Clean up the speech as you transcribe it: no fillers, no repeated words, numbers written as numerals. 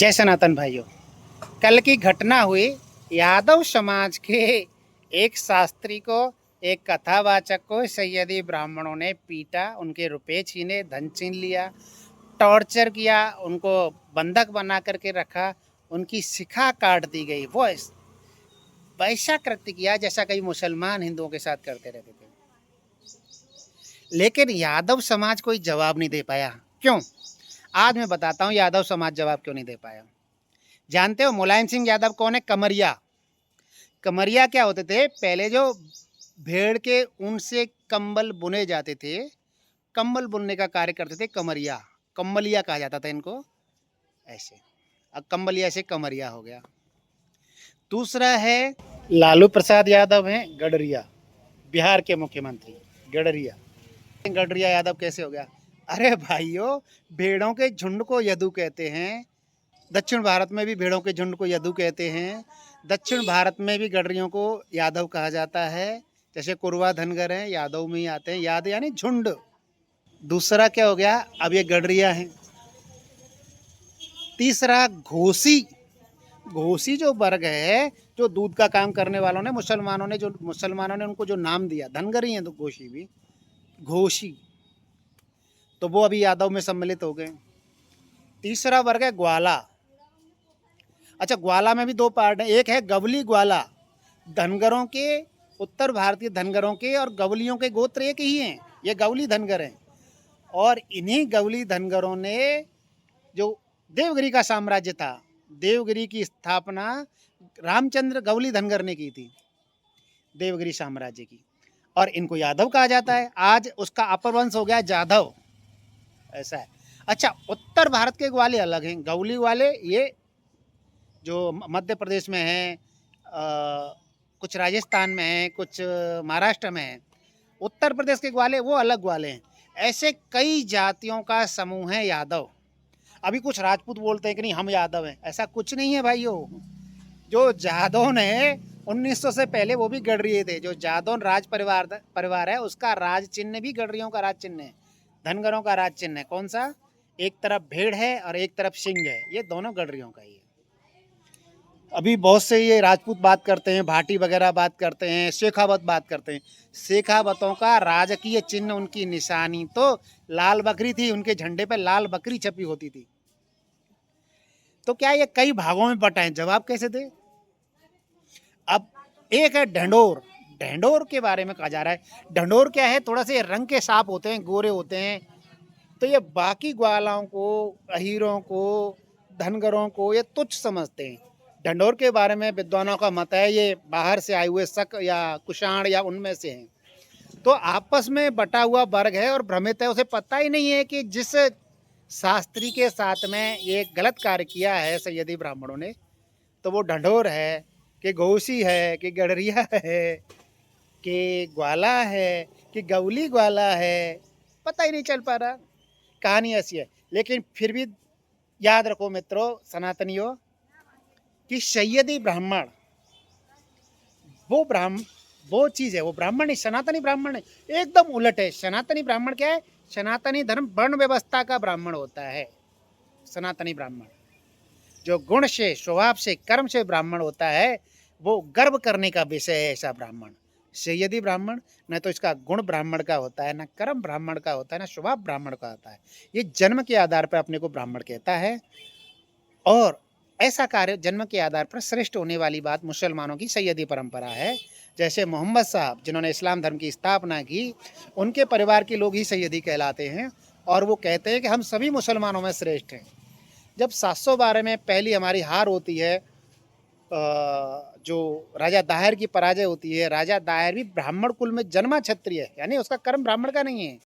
जय सनातन भाइयों। कल की घटना हुई। यादव समाज के एक शास्त्री को, एक कथावाचक को सैयदी ब्राह्मणों ने पीटा, उनके रुपए छीने, धन छीन लिया, टॉर्चर किया, उनको बंधक बना करके रखा, उनकी शिखा काट दी गई। वो वैसा कृत्य किया जैसा कई मुसलमान हिंदुओं के साथ करते रहते थे। लेकिन यादव समाज कोई जवाब नहीं दे पाया। क्यों? आज मैं बताता हूँ यादव समाज जवाब क्यों नहीं दे पाया। जानते हो मुलायम सिंह यादव कौन है? कमरिया। कमरिया क्या होते थे? पहले जो भेड़ के ऊन से कंबल बुने जाते थे, कंबल बुनने का कार्य करते थे कमरिया। कंबलिया कहा जाता था इनको, ऐसे। अब कंबलिया से कमरिया हो गया। दूसरा है लालू प्रसाद यादव, हैं गडरिया, बिहार के मुख्यमंत्री गडरिया। गडरिया यादव कैसे हो गया? अरे भाइयों, भेड़ों के झुंड को यदु कहते हैं। दक्षिण भारत में भी भेड़ों के झुंड को यदु कहते हैं। दक्षिण भारत में भी गडरियों को यादव कहा जाता है। जैसे कुरवा धनगर हैं, यादव में ही आते हैं। याद यानी झुंड। दूसरा क्या हो गया? अब ये गडरिया हैं। तीसरा घोसी। घोसी जो वर्ग है, जो दूध का काम करने वालों ने, मुसलमानों ने उनको जो नाम दिया, धनगर ही है तो घोसी भी, घोसी, तो वो अभी यादव में सम्मिलित हो गए। तीसरा वर्ग है ग्वाला। अच्छा, ग्वाला में भी दो पार्ट है। एक है गवली ग्वाला, धनगरों के, उत्तर भारतीय धनगरों के और गवलियों के गोत्र एक ही हैं। ये गवली धनगर हैं। और इन्हीं गवली धनगरों ने जो देवगिरी का साम्राज्य था, देवगिरी की स्थापना रामचंद्र गवली धनगर ने की थी, देवगिरी साम्राज्य की। और इनको यादव कहा जाता है। आज उसका अपर वंश हो गया जाधव, ऐसा है। अच्छा, उत्तर भारत के ग्वाले अलग हैं। गवली वाले ये जो मध्य प्रदेश में हैं, कुछ राजस्थान में हैं, कुछ महाराष्ट्र में हैं। उत्तर प्रदेश के ग्वाले वो अलग ग्वाले हैं। ऐसे कई जातियों का समूह है यादव। अभी कुछ राजपूत बोलते हैं कि नहीं हम यादव हैं, ऐसा कुछ नहीं है भाइयों। जो जादव ने 1900 से पहले वो भी गडरिये थे। जो जादव राज परिवार है, उसका राज चिन्ह भी गडरियों का राज चिन्ह है। धनगरों का राज चिन्ह है कौन सा? एक तरफ भेड़ है और एक तरफ सिंह है। ये दोनों गडरियों का ही है। अभी बहुत से ये राजपूत बात करते हैं, भाटी वगैरह बात करते हैं, शेखावत बात करते हैं। शेखावतों का राजकीय चिन्ह, उनकी निशानी तो लाल बकरी थी। उनके झंडे पर लाल बकरी छपी होती थी। तो क्या ये कई भागों में बटा है? जवाब कैसे दे? अब एक है ढंढोर। ढंढोर के बारे में कहा जा रहा है। ढंढोर क्या है? थोड़ा से रंग के साफ होते हैं, गोरे होते हैं। तो ये बाकी ग्वालों को, अहीरों को, धनगरों को ये तुच्छ समझते हैं। ढंढोर के बारे में विद्वानों का मत है ये बाहर से आए हुए शक या कुषाण या उनमें से हैं। तो आपस में बटा हुआ वर्ग है और भ्रमित है। उसे पता ही नहीं है कि जिस शास्त्री के साथ में ये गलत कार्य किया है सैयदी ब्राह्मणों ने, तो वो ढंढोर है कि घोसी है कि गडरिया है कि ग्वाला है कि गवली ग्वाला है, पता ही नहीं चल पा रहा। कहानी ऐसी है। लेकिन फिर भी याद रखो मित्रों, सनातनियों, कि सैयदी ब्राह्मण वो चीज़ है, वो ब्राह्मण नहीं, सनातनी ब्राह्मण है। एकदम उलट है। सनातनी ब्राह्मण क्या है? सनातनी धर्म वर्ण व्यवस्था का ब्राह्मण होता है। सनातनी ब्राह्मण जो गुण से, स्वभाव से, कर्म से ब्राह्मण होता है, वो गर्व करने का विषय है ऐसा ब्राह्मण। सैयदी ब्राह्मण न तो इसका गुण ब्राह्मण का होता है, न कर्म ब्राह्मण का होता है, न स्वभाव ब्राह्मण का होता है। ये जन्म के आधार पर अपने को ब्राह्मण कहता है। और ऐसा कार्य जन्म के आधार पर श्रेष्ठ होने वाली बात मुसलमानों की सैयदी परंपरा है। जैसे मोहम्मद साहब जिन्होंने इस्लाम धर्म की स्थापना की, उनके परिवार के लोग ही सैयदी कहलाते हैं। और वो कहते हैं कि हम सभी मुसलमानों में श्रेष्ठ हैं। जब 712 में पहली हमारी हार होती है, जो राजा दाहिर की पराजय होती है, राजा दाहिर भी ब्राह्मण कुल में जन्मा क्षत्रिय है, यानी उसका कर्म ब्राह्मण का नहीं है।